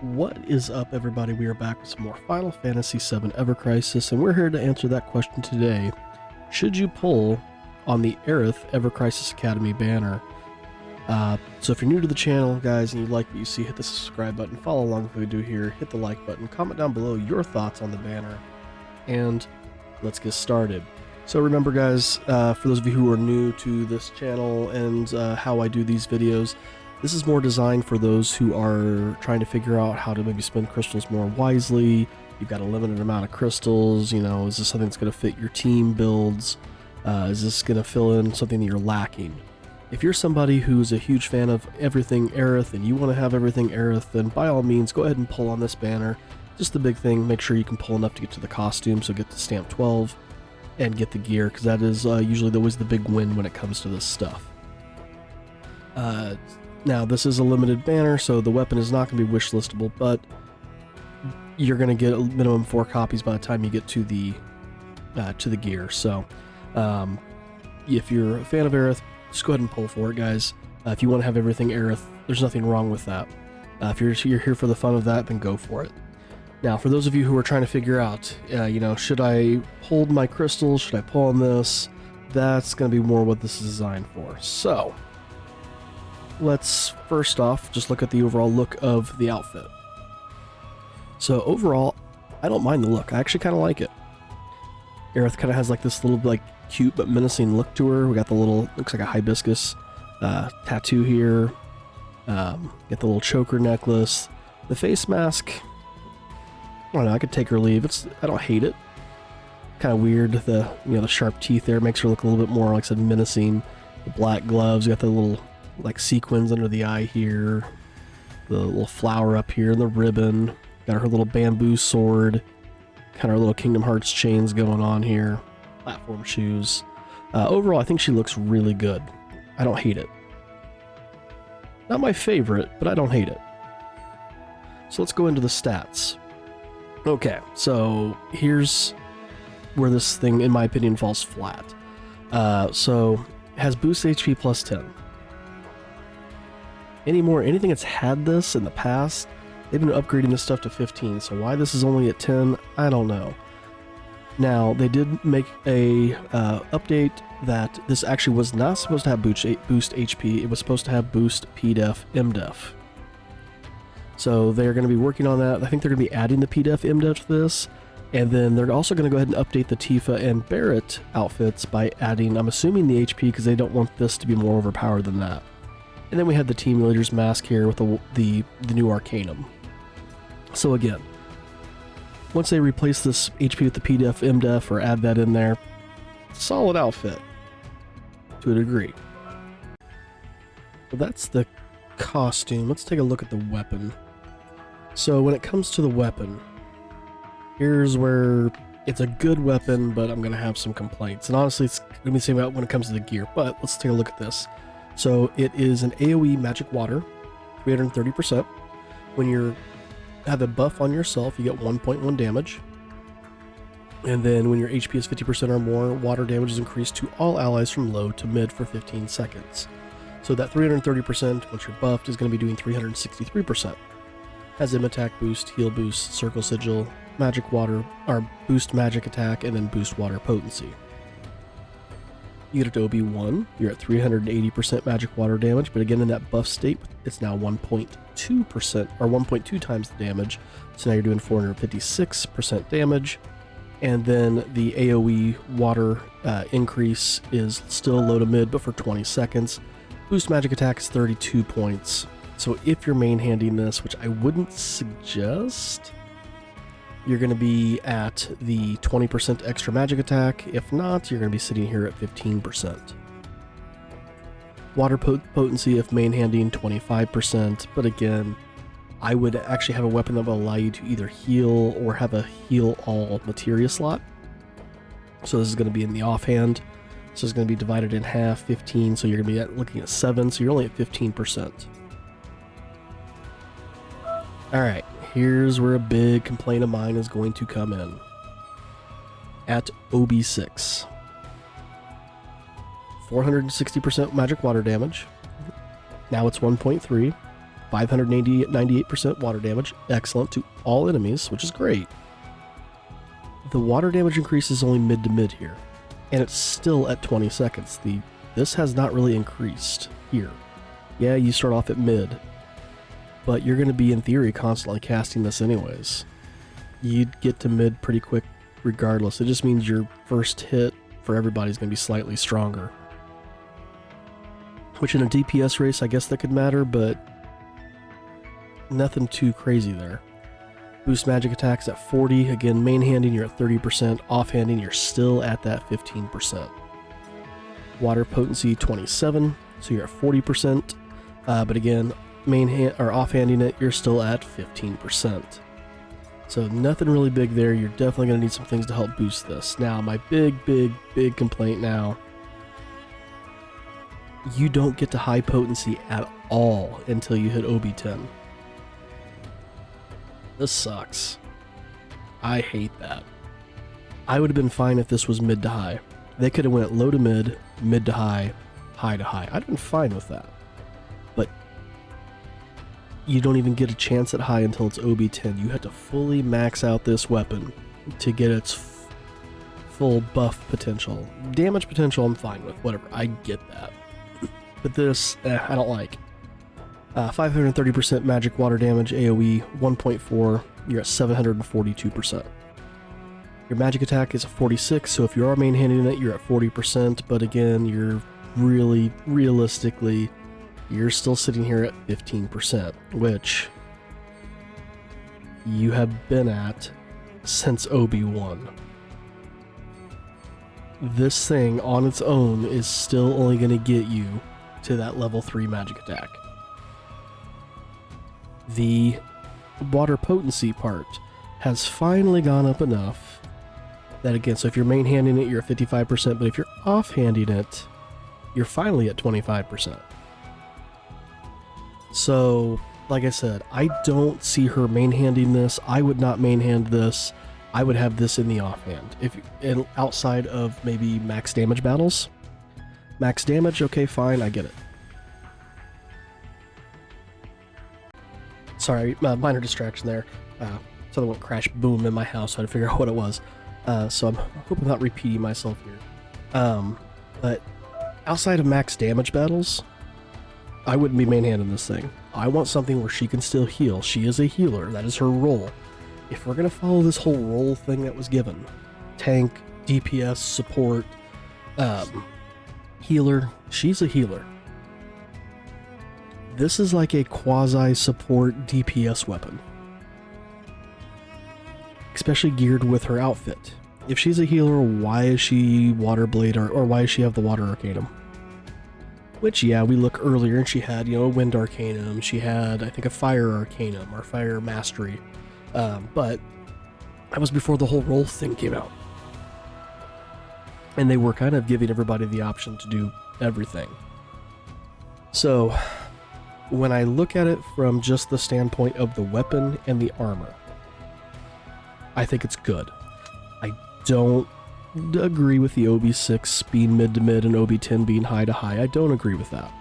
What is up, everybody? We are back with some more Final Fantasy VII Ever Crisis, and we're here to answer that question today. Should you pull on the Aerith Ever Crisis Academy banner? So if you're new to the channel, guys, and you like what you see, hit the subscribe button, follow along with what we do here, hit the like button, comment down below your thoughts on the banner, and let's get started. So remember, guys, for those of you who are new to this channel and how I do these videos, this is more designed for those who are trying to figure out how to maybe spend crystals more wisely. You've got a limited amount of crystals, you know, is this something that's going to fit your team builds? Is this going to fill in something that you're lacking? If you're somebody who's a huge fan of everything Aerith and you want to have everything Aerith, then by all means go ahead and pull on this banner. Just the big thing, make sure you can pull enough to get to the costume, so get to stamp 12 and get the gear, because that is usually always the big win when it comes to this stuff. Now, this is a limited banner, so the weapon is not going to be wish listable, but you're going to get a minimum 4 copies by the time you get to the gear. So, if you're a fan of Aerith, just go ahead and pull for it, guys. If you want to have everything Aerith, there's nothing wrong with that. If you're here for the fun of that, then go for it. Now, for those of you who are trying to figure out, you know, should I hold my crystals? Should I pull on this? That's going to be more what this is designed for. So, let's first off just look at the overall look of the outfit. So overall, I don't mind the look. I actually kind of like it. Aerith kind of has like this little like cute but menacing look to her. We got the little, looks like a hibiscus tattoo here. Get the little choker necklace. The face mask, I don't know, I could take or leave. I don't hate it. Kind of weird. The sharp teeth there makes her look a little bit more, like I said, menacing. The black gloves, got the little like sequins under the eye here, the little flower up here, and the ribbon. Got her little bamboo sword, kind of her little Kingdom Hearts chains going on here. Platform shoes. Overall, I think she looks really good. I don't hate it. Not my favorite, but I don't hate it. So let's go into the stats. Okay, so here's where this thing, in my opinion, falls flat. So it has boost HP plus 10. Anything that's had this in the past, they've been upgrading this stuff to 15, so why this is only at 10, I don't know. Now, they did make a update that this actually was not supposed to have boost HP, it was supposed to have boost PDEF MDEF. So they're going to be working on that. I think they're going to be adding the PDEF MDEF to this, and then they're also going to go ahead and update the Tifa and Barrett outfits by adding, I'm assuming, the HP, because they don't want this to be more overpowered than that. And then we had the team leader's mask here with the new Arcanum. So again, once they replace this HP with the PDEF MDEF or add that in there, solid outfit to a degree. So that's the costume. Let's take a look at the weapon. So when it comes to the weapon, here's where it's a good weapon, but I'm going to have some complaints. And honestly, it's going to be the same when it comes to the gear, but let's take a look at this. So it is an AoE magic water, 330%. When you have a buff on yourself, you get 1.1 damage. And then when your HP is 50% or more, water damage is increased to all allies from low to mid for 15 seconds. So that 330%, once you're buffed, is going to be doing 363%. Has Im attack boost, heal boost, circle sigil, magic water, or boost magic attack, and then boost water potency. You get it to OB1, you're at 380% magic water damage, but again in that buff state, it's now 1.2% or 1.2 times the damage, so now you're doing 456% damage, and then the AoE water increase is still low to mid, but for 20 seconds. Boost magic attack is 32 points, so if you're main handing this, which I wouldn't suggest, you're going to be at the 20% extra magic attack. If not, you're going to be sitting here at 15%. Water potency, if main handing, 25%. But again, I would actually have a weapon that will allow you to either heal or have a heal all materia slot. So this is going to be in the offhand. So it's going to be divided in half, 15. So you're going to be looking at 7. So you're only at 15%. All right. Here's where a big complaint of mine is going to come in. At OB6. 460% magic water damage. Now it's 1.3. 98% water damage, excellent, to all enemies, which is great. The water damage increase is only mid to mid here, and it's still at 20 seconds. This has not really increased here. Yeah, you start off at mid, but you're going to be, in theory, constantly casting this anyways. You'd get to mid pretty quick regardless. It just means your first hit for everybody is going to be slightly stronger. Which in a DPS race, I guess that could matter, but nothing too crazy there. Boost magic attacks at 40. Again, main handing, you're at 30%. Off-handing, you're still at that 15%. Water potency, 27, so you're at 40%. But again, off-handing it, you're still at 15%. So nothing really big there. You're definitely going to need some things to help boost this. Now, my big complaint now, you don't get to high potency at all until you hit OB10. This sucks. I hate that. I would have been fine if this was mid to high. They could have went low to mid, mid to high, high to high. I'd have been fine with that. But you don't even get a chance at high until it's OB10. You have to fully max out this weapon to get its full buff potential. Damage potential I'm fine with, whatever, I get that. But this, I don't like. 530% magic water damage, AoE 1.4, you're at 742%. Your magic attack is a 46, so if you are main handing it, you're at 40%, but again, you're realistically, you're still sitting here at 15%, which you have been at since OB1. This thing on its own is still only going to get you to that level 3 magic attack. The water potency part has finally gone up enough that, again, so if you're main handing it, you're at 55%, but if you're off handing it, you're finally at 25%. So, like I said, I don't see her main handing this. I would not main hand this. I would have this in the offhand. Outside of maybe max damage battles. Max damage, okay, fine, I get it. Sorry, minor distraction there. Something went crash boom in my house, so I had to figure out what it was. So I'm hoping I'm not repeating myself here. But outside of max damage battles, I wouldn't be main-handing this thing. I want something where she can still heal. She is a healer. That is her role. If we're going to follow this whole role thing that was given, tank, DPS, support, healer, she's a healer. This is like a quasi-support DPS weapon. Especially geared with her outfit. If she's a healer, why is she Water Blade or why does she have the Water Arcanum? Which, yeah, we look earlier and she had, a Wind Arcanum. She had, I think, a Fire Arcanum or Fire Mastery. But that was before the whole role thing came out. And they were kind of giving everybody the option to do everything. So, when I look at it from just the standpoint of the weapon and the armor, I think it's good. I don't agree with the OB6 being mid to mid and OB10 being high to high. I don't agree with that.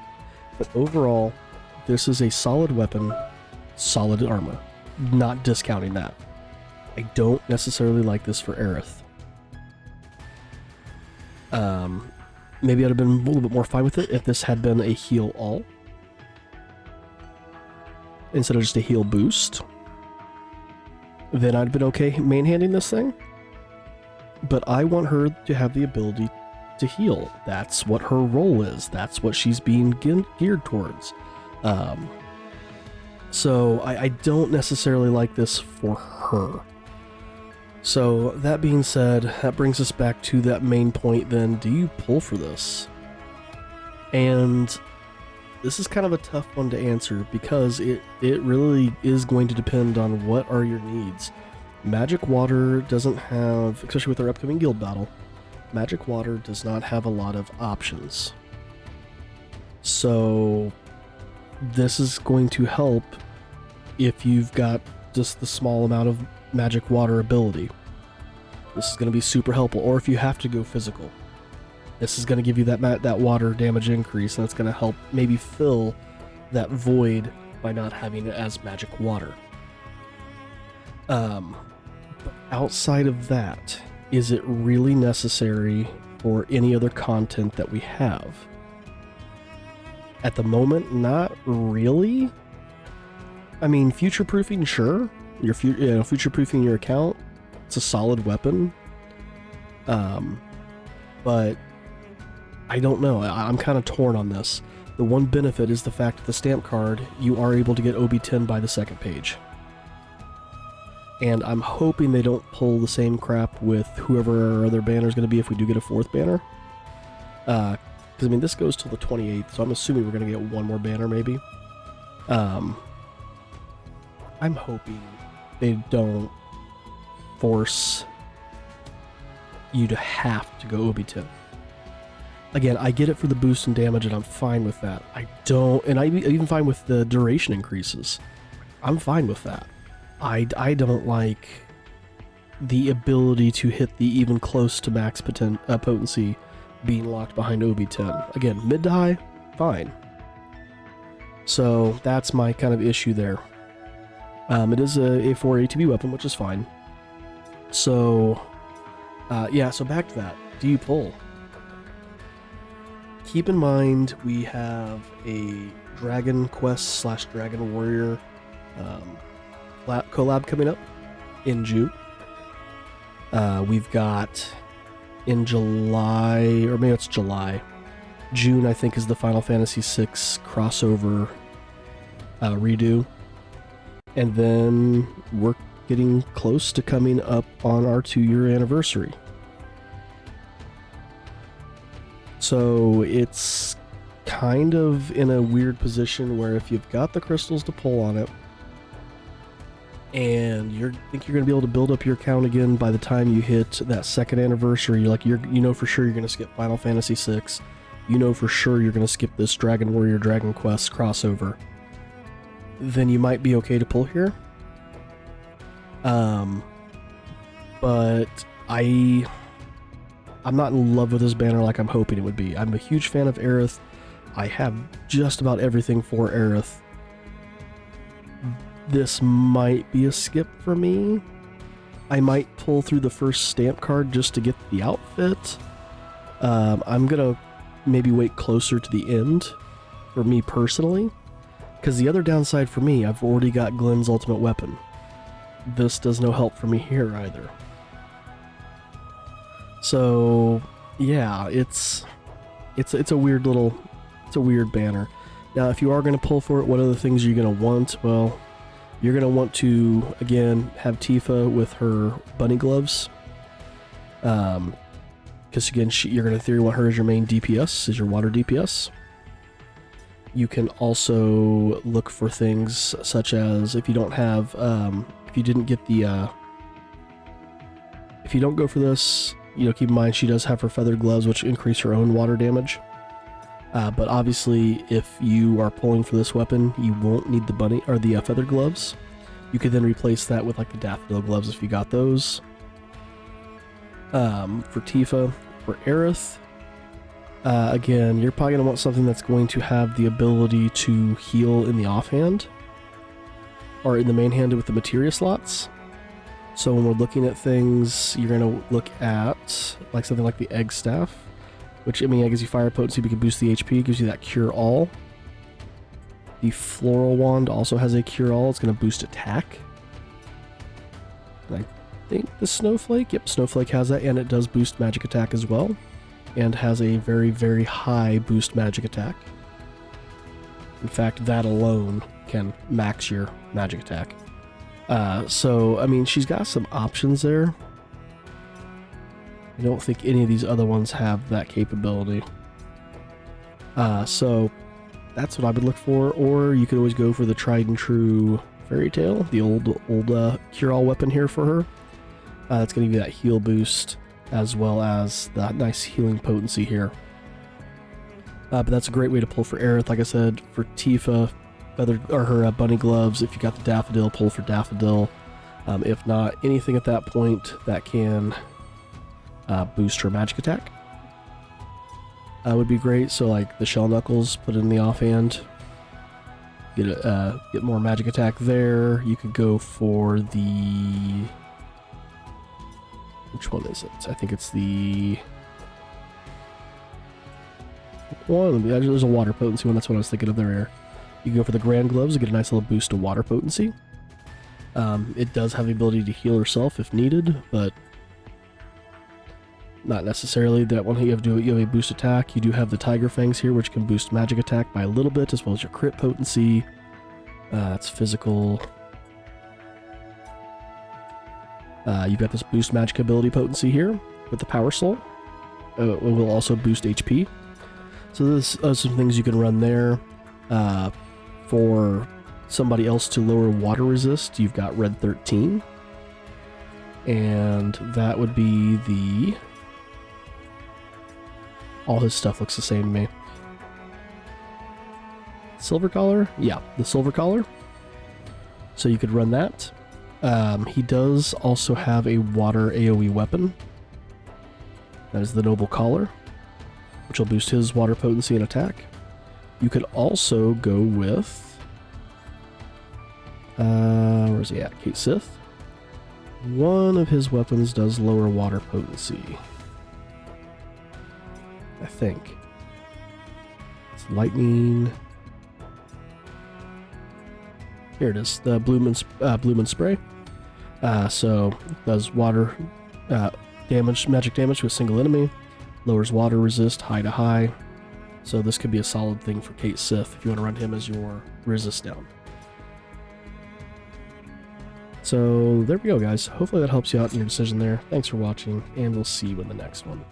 But overall, this is a solid weapon, solid armor. Not discounting that. I don't necessarily like this for Aerith. Maybe I'd have been a little bit more fine with it if this had been a heal all instead of just a heal boost. Then I'd have been okay main-handing this thing. But I want her to have the ability to heal. That's what her role is. That's what she's being geared towards. So I don't necessarily like this for her. So that being said, that brings us back to that main point then. Do you pull for this? And this is kind of a tough one to answer because it really is going to depend on what are your needs. Magic Water doesn't have, especially with our upcoming guild battle, Magic Water does not have a lot of options. So this is going to help if you've got just the small amount of Magic Water ability. This is going to be super helpful. Or if you have to go physical, this is going to give you that water damage increase, and it's going to help maybe fill that void by not having it as magic water. But outside of that, is it really necessary for any other content that we have? At the moment, not really. I mean, future-proofing, sure. Future-proofing your account, it's a solid weapon. But I don't know. I'm kind of torn on this. The one benefit is the fact that the stamp card, you are able to get OB10 by the second page. And I'm hoping they don't pull the same crap with whoever our other banner is going to be if we do get a fourth banner. Because, I mean, this goes till the 28th, so I'm assuming we're going to get one more banner, maybe. I'm hoping they don't force you to have to go OB10. Again, I get it for the boost and damage, and I'm fine with that. I'm even fine with the duration increases. I'm fine with that. I don't like the ability to hit the even close to max potency being locked behind OB10. Again, mid to high, fine. So that's my kind of issue there. It is a 4 ATB weapon, which is fine. So, yeah, so back to that. Do you pull? Keep in mind, we have a Dragon Quest / Dragon Warrior collab coming up in June. We've got in July, or maybe it's July. June, I think, is the Final Fantasy VI crossover redo. And then we're getting close to coming up on our 2-year anniversary. So it's kind of in a weird position where if you've got the crystals to pull on it, and you think you're going to be able to build up your account again by the time you hit that second anniversary, you know for sure you're going to skip Final Fantasy VI, you know for sure you're going to skip this Dragon Warrior Dragon Quest crossover, then you might be okay to pull here. But I'm not in love with this banner like I'm hoping it would be. I'm a huge fan of Aerith. I have just about everything for Aerith. This might be a skip for me. I might pull through the first stamp card just to get the outfit. I'm gonna maybe wait closer to the end for me personally, because the other downside for me, I've already got Glenn's ultimate weapon. This does no help for me here either. So yeah, it's a weird banner. Now, if you are going to pull for it, what other things are you going to want? Well, you're going to want to, again, have Tifa with her bunny gloves. Because, again, you're going to theory want her as your main DPS, as your water DPS. You can also look for things such as, if you don't have, if you didn't get the, if you don't go for this, keep in mind she does have her feathered gloves, which increase her own water damage. But obviously, if you are pulling for this weapon, you won't need the bunny or the feathered gloves. You could then replace that with like the daffodil gloves if you got those. For Tifa, for Aerith, again, you're probably going to want something that's going to have the ability to heal in the offhand or in the main hand with the materia slots. So when we're looking at things, you're going to look at like something like the egg staff, which, I mean, it gives you fire potency, but you can boost the HP, gives you that cure all. The floral wand also has a cure all, it's going to boost attack. And I think the snowflake, yep, snowflake has that, and it does boost magic attack as well, and has a very, very high boost magic attack. In fact, that alone can max your magic attack. So, I mean, she's got some options there. I don't think any of these other ones have that capability. So that's what I would look for, or you could always go for the tried and true Fairy Tale, the old cure-all weapon here for her. That's going to give you that heal boost, as well as that nice healing potency here. But that's a great way to pull for Aerith. Like I said, for Tifa, her bunny gloves, if you got the daffodil, pull for daffodil. If not, anything at that point that can boost her magic attack would be great. So like the shell knuckles, put it in the offhand, get more magic attack there. You could go for the... Which one is it? I think it's the... one. There's a water potency one. That's what I was thinking of there. You can go for the Grand Gloves to get a nice little boost to water potency. It does have the ability to heal herself if needed, but not necessarily. That one you have a boost attack. You do have the Tiger Fangs here, which can boost magic attack by a little bit, as well as your crit potency. It's physical. You've got this boost magic ability potency here with the Power Soul. It will also boost HP. So there's some things you can run there. For somebody else to lower water resist, you've got Red 13. And that would be the... All his stuff looks the same to me. Silver Collar? Yeah, the Silver Collar. So you could run that. He does also have a water AoE weapon. That is the Noble Collar, which will boost his water potency and attack. You could also go with... where's he at? Kate Sith. One of his weapons does lower water potency. I think. It's lightning. Here it is, the Bloom and Spray. So does water damage, magic damage to a single enemy. Lowers water resist, high to high. So this could be a solid thing for Kate Sith if you want to run him as your resist down. So there we go, guys. Hopefully that helps you out in your decision there. Thanks for watching, and we'll see you in the next one.